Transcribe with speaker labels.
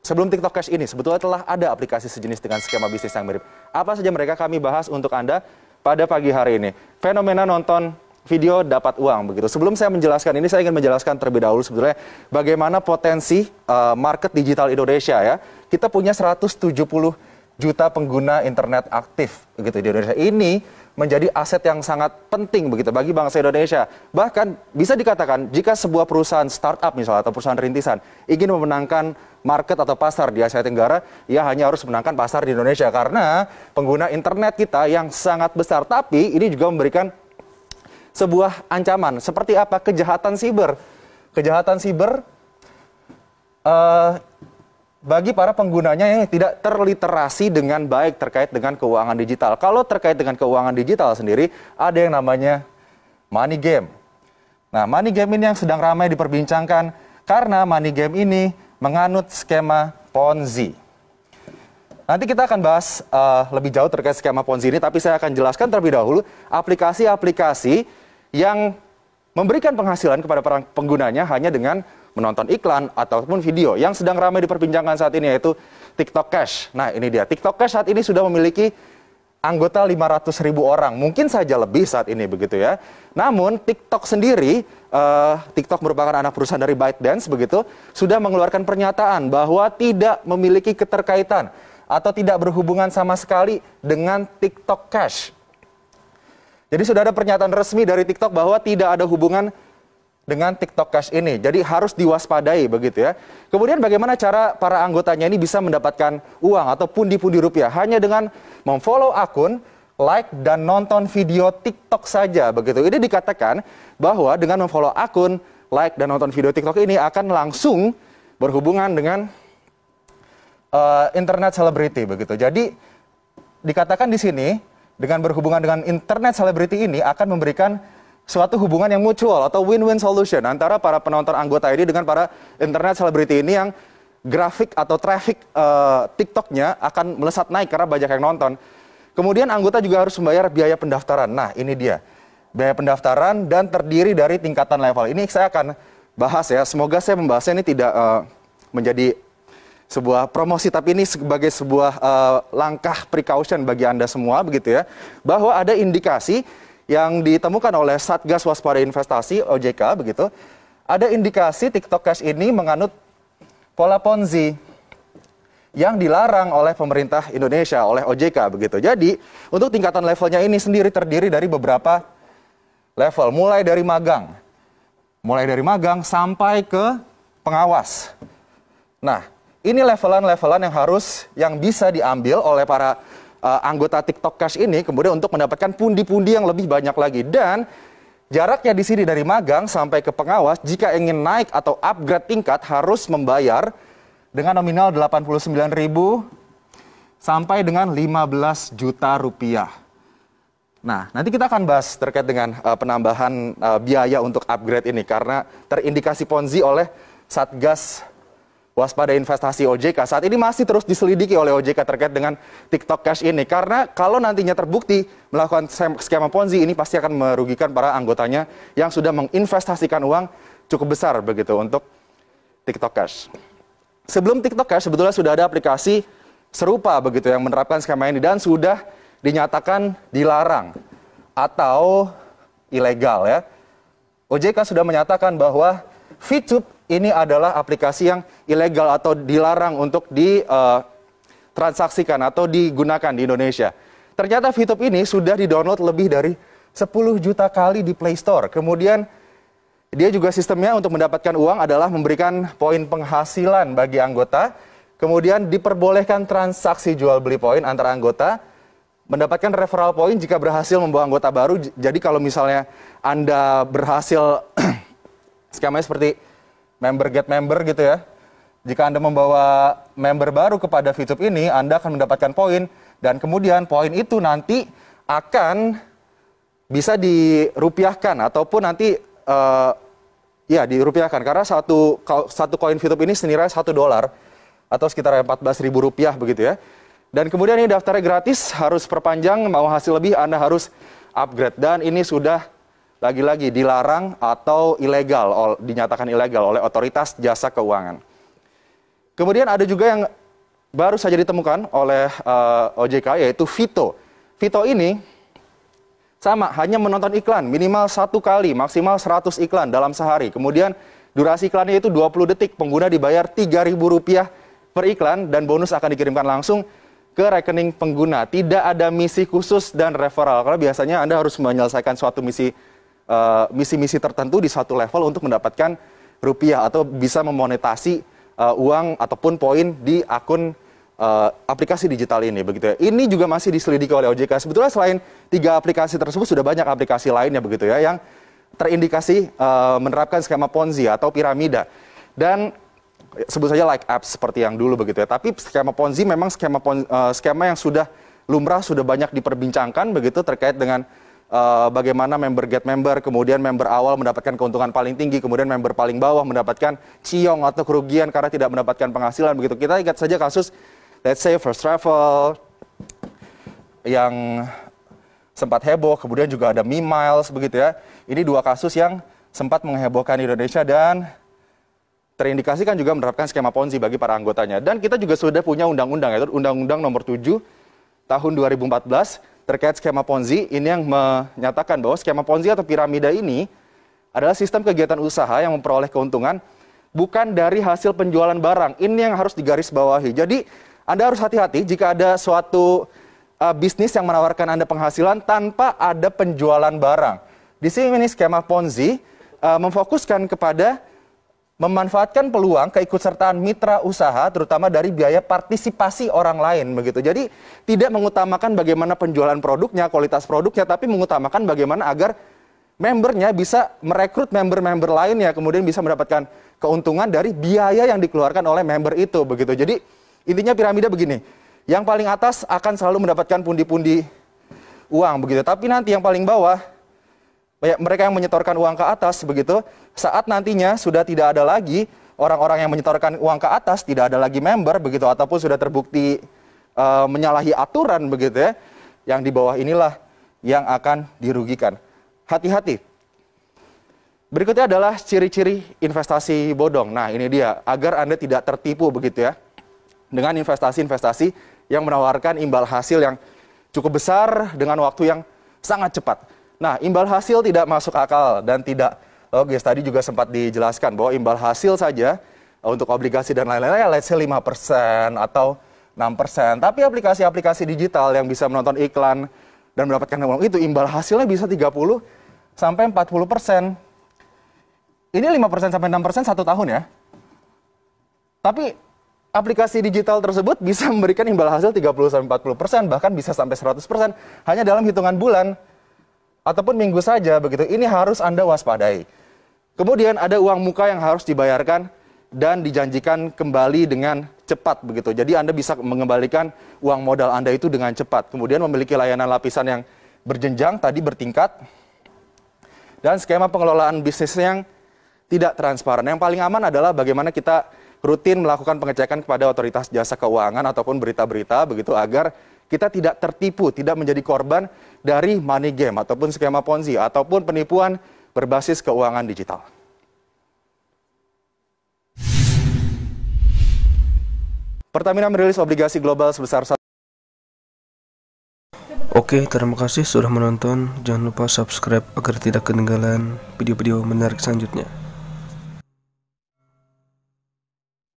Speaker 1: sebelum TikTok Cash ini sebetulnya telah ada aplikasi sejenis dengan skema bisnis yang mirip. Apa saja mereka kami bahas untuk Anda pada pagi hari ini. Fenomena nonton video dapat uang begitu. Sebelum saya menjelaskan ini, saya ingin menjelaskan terlebih dahulu sebetulnya bagaimana potensi market digital Indonesia ya. Kita punya 170 juta pengguna internet aktif begitu di Indonesia. Ini menjadi aset yang sangat penting begitu bagi bangsa Indonesia. Bahkan bisa dikatakan jika sebuah perusahaan startup misalnya atau perusahaan rintisan ingin memenangkan market atau pasar di Asia Tenggara, ia hanya harus menangkan pasar di Indonesia karena pengguna internet kita yang sangat besar. Tapi ini juga memberikan sebuah ancaman. Seperti apa? Kejahatan siber. Kejahatan siber bagi para penggunanya yang tidak terliterasi dengan baik terkait dengan keuangan digital. Kalau terkait dengan keuangan digital sendiri, ada yang namanya money game. Nah, money game ini yang sedang ramai diperbincangkan karena money game ini menganut skema Ponzi. Nanti kita akan bahas lebih jauh terkait skema Ponzi ini, tapi saya akan jelaskan terlebih dahulu aplikasi-aplikasi yang memberikan penghasilan kepada para penggunanya hanya dengan menonton iklan ataupun video yang sedang ramai diperbincangkan saat ini, yaitu TikTok Cash. Nah, ini dia. TikTok Cash saat ini sudah memiliki anggota 500.000 orang. Mungkin saja lebih saat ini begitu ya. Namun TikTok sendiri, TikTok merupakan anak perusahaan dari ByteDance begitu, sudah mengeluarkan pernyataan bahwa tidak memiliki keterkaitan atau tidak berhubungan sama sekali dengan TikTok Cash. Jadi sudah ada pernyataan resmi dari TikTok bahwa tidak ada hubungan dengan TikTok Cash ini. Jadi harus diwaspadai begitu ya. Kemudian bagaimana cara para anggotanya ini bisa mendapatkan uang atau pundi-pundi rupiah? Hanya dengan memfollow akun, like, dan nonton video TikTok saja begitu. Ini dikatakan bahwa dengan memfollow akun, like, dan nonton video TikTok ini akan langsung berhubungan dengan internet celebrity begitu. Jadi dikatakan di sini dengan berhubungan dengan internet celebrity ini akan memberikan suatu hubungan yang mutual atau win-win solution antara para penonton anggota ini dengan para internet celebrity ini yang grafik atau traffic TikToknya akan melesat naik karena banyak yang nonton. Kemudian anggota juga harus membayar biaya pendaftaran. Nah, ini dia. Biaya pendaftaran dan terdiri dari tingkatan level. Ini saya akan bahas ya. Semoga saya membahasnya ini tidak menjadi sebuah promosi, tapi ini sebagai sebuah langkah precaution bagi Anda semua begitu ya. Bahwa ada indikasi yang ditemukan oleh Satgas Waspada Investasi OJK begitu, ada indikasi TikTok Cash ini menganut pola Ponzi yang dilarang oleh pemerintah Indonesia, oleh OJK begitu. Jadi untuk tingkatan levelnya ini sendiri terdiri dari beberapa level, mulai dari magang sampai ke pengawas. Nah, ini levelan-levelan yang bisa diambil oleh para anggota TikTok Cash ini kemudian untuk mendapatkan pundi-pundi yang lebih banyak lagi. Dan jaraknya di sini dari magang sampai ke pengawas, jika ingin naik atau upgrade tingkat harus membayar dengan nominal 89.000 sampai dengan 15 juta rupiah. Nah, nanti kita akan bahas terkait dengan penambahan biaya untuk upgrade ini karena terindikasi Ponzi oleh Satgas Waspada Investasi OJK. Saat ini masih terus diselidiki oleh OJK terkait dengan TikTok Cash ini. Karena kalau nantinya terbukti melakukan skema Ponzi ini pasti akan merugikan para anggotanya yang sudah menginvestasikan uang cukup besar begitu untuk TikTok Cash. Sebelum TikTok Cash sebetulnya sudah ada aplikasi serupa begitu yang menerapkan skema ini dan sudah dinyatakan dilarang atau ilegal ya. OJK sudah menyatakan bahwa VTube ini adalah aplikasi yang ilegal atau dilarang untuk ditransaksikan atau digunakan di Indonesia. Ternyata VTube ini sudah di-download lebih dari 10 juta kali di Play Store. Kemudian dia juga sistemnya untuk mendapatkan uang adalah memberikan poin penghasilan bagi anggota. Kemudian diperbolehkan transaksi jual beli poin antara anggota. Mendapatkan referral point jika berhasil membawa anggota baru. Jadi kalau misalnya Anda berhasil skemanya seperti member get member gitu ya. Jika Anda membawa member baru kepada VTube ini, Anda akan mendapatkan poin. Dan kemudian poin itu nanti akan bisa dirupiahkan. Ataupun nanti, dirupiahkan. Karena satu koin VTube ini senilai $1. Atau sekitar 14.000 rupiah begitu ya. Dan kemudian ini daftarnya gratis, harus perpanjang, mau hasil lebih Anda harus upgrade. Dan ini sudah lagi-lagi dilarang atau ilegal, dinyatakan ilegal oleh otoritas jasa keuangan. Kemudian ada juga yang baru saja ditemukan oleh OJK, yaitu Vito. Vito ini sama, hanya menonton iklan minimal 1 kali, maksimal 100 iklan dalam sehari. Kemudian durasi iklannya itu 20 detik, pengguna dibayar Rp3.000 per iklan, dan bonus akan dikirimkan langsung ke rekening pengguna. Tidak ada misi khusus dan referral, karena biasanya Anda harus menyelesaikan suatu misi tertentu di suatu level untuk mendapatkan rupiah atau bisa memonetasi uang ataupun poin di akun aplikasi digital ini, begitu ya. Ini juga masih diselidiki oleh OJK. Sebetulnya selain 3 aplikasi tersebut sudah banyak aplikasi lainnya, begitu ya, yang terindikasi menerapkan skema Ponzi atau piramida. Dan sebut saja like apps seperti yang dulu, begitu ya. Tapi skema Ponzi memang skema yang sudah lumrah, sudah banyak diperbincangkan, begitu, terkait dengan bagaimana member get member, kemudian member awal mendapatkan keuntungan paling tinggi, kemudian member paling bawah mendapatkan ciong atau kerugian karena tidak mendapatkan penghasilan, begitu. Kita ingat saja kasus, let's say, First Travel yang sempat heboh, kemudian juga ada Miles, begitu ya. Ini 2 kasus yang sempat menghebohkan Indonesia dan terindikasikan juga menerapkan skema Ponzi bagi para anggotanya. Dan kita juga sudah punya undang-undang, yaitu Undang-Undang Nomor 7 Tahun 2014 terkait skema Ponzi. Ini yang menyatakan bahwa skema Ponzi atau piramida ini adalah sistem kegiatan usaha yang memperoleh keuntungan bukan dari hasil penjualan barang. Ini yang harus digarisbawahi. Jadi Anda harus hati-hati jika ada suatu bisnis yang menawarkan Anda penghasilan tanpa ada penjualan barang. Di sini skema Ponzi memfokuskan kepada memanfaatkan peluang keikutsertaan mitra usaha, terutama dari biaya partisipasi orang lain, begitu. Jadi tidak mengutamakan bagaimana penjualan produknya, kualitas produknya, tapi mengutamakan bagaimana agar membernya bisa merekrut member-member lainnya, kemudian bisa mendapatkan keuntungan dari biaya yang dikeluarkan oleh member itu, begitu. Jadi intinya piramida begini, yang paling atas akan selalu mendapatkan pundi-pundi uang, begitu. Tapi nanti yang paling bawah, mereka yang menyetorkan uang ke atas, begitu, saat nantinya sudah tidak ada lagi orang-orang yang menyetorkan uang ke atas, tidak ada lagi member, begitu, ataupun sudah terbukti menyalahi aturan, begitu ya, yang di bawah inilah yang akan dirugikan. Hati-hati. Berikutnya adalah ciri-ciri investasi bodong. Nah, ini dia, agar Anda tidak tertipu, begitu ya, dengan investasi-investasi yang menawarkan imbal hasil yang cukup besar dengan waktu yang sangat cepat. Nah, imbal hasil tidak masuk akal dan tidak logis. Tadi juga sempat dijelaskan bahwa imbal hasil saja untuk obligasi dan lain-lain, let's say 5% atau 6%. Tapi aplikasi-aplikasi digital yang bisa menonton iklan dan mendapatkan uang itu, imbal hasilnya bisa 30 sampai 40%. Ini 5% sampai 6% 1 tahun ya. Tapi aplikasi digital tersebut bisa memberikan imbal hasil 30 sampai 40%, bahkan bisa sampai 100% hanya dalam hitungan bulan ataupun minggu saja, begitu. Ini harus Anda waspadai. Kemudian ada uang muka yang harus dibayarkan dan dijanjikan kembali dengan cepat, begitu. Jadi Anda bisa mengembalikan uang modal Anda itu dengan cepat. Kemudian memiliki layanan lapisan yang berjenjang, tadi bertingkat, dan skema pengelolaan bisnis yang tidak transparan. Yang paling aman adalah bagaimana kita rutin melakukan pengecekan kepada otoritas jasa keuangan ataupun berita-berita, begitu, agar kita tidak tertipu, tidak menjadi korban dari money game ataupun skema Ponzi ataupun penipuan berbasis keuangan digital. Pertamina merilis obligasi global sebesar
Speaker 2: Oke, terima kasih sudah menonton. Jangan lupa subscribe agar tidak ketinggalan video-video menarik selanjutnya.